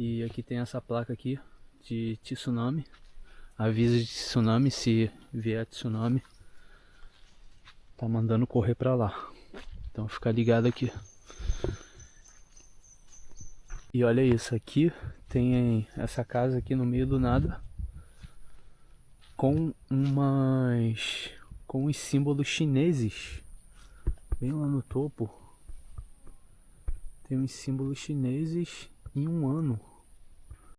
E aqui tem essa placa aqui de tsunami. Avisa de tsunami, se vier tsunami, tá mandando correr pra lá. Então fica ligado aqui. E olha isso, aqui tem essa casa aqui no meio do nada com os símbolos chineses. Bem lá no topo tem uns símbolos chineses em um ano.